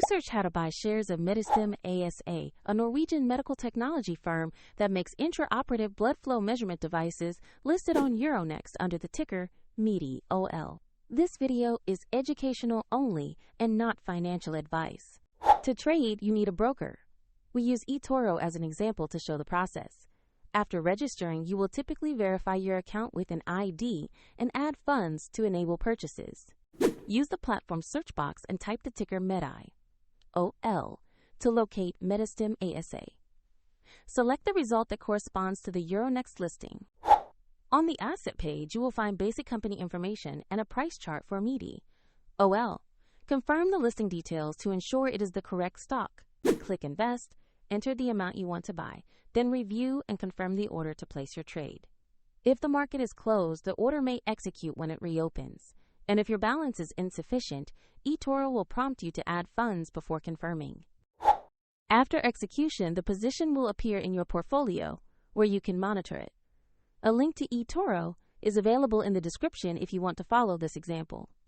search how to buy shares of Medistim ASA, a Norwegian medical technology firm that makes intraoperative blood flow measurement devices listed on Euronext under the ticker MEDI.OL. This video is educational only and not financial advice. To trade, you need a broker. We use eToro as an example to show the process. After registering, you will typically verify your account with an ID and add funds to enable purchases. Use the platform search box and type the ticker MEDI.OL to locate Medistim ASA. Select the result that corresponds to the Euronext listing. On the asset page, you will find basic company information and a price chart for MEDI.OL. Confirm the listing details to ensure it is the correct stock. Click Invest, enter the amount you want to buy, then review and confirm the order to place your trade. If the market is closed, the order may execute when it reopens. And if your balance is insufficient, eToro will prompt you to add funds before confirming. After execution, the position will appear in your portfolio, where you can monitor it. A link to eToro is available in the description if you want to follow this example.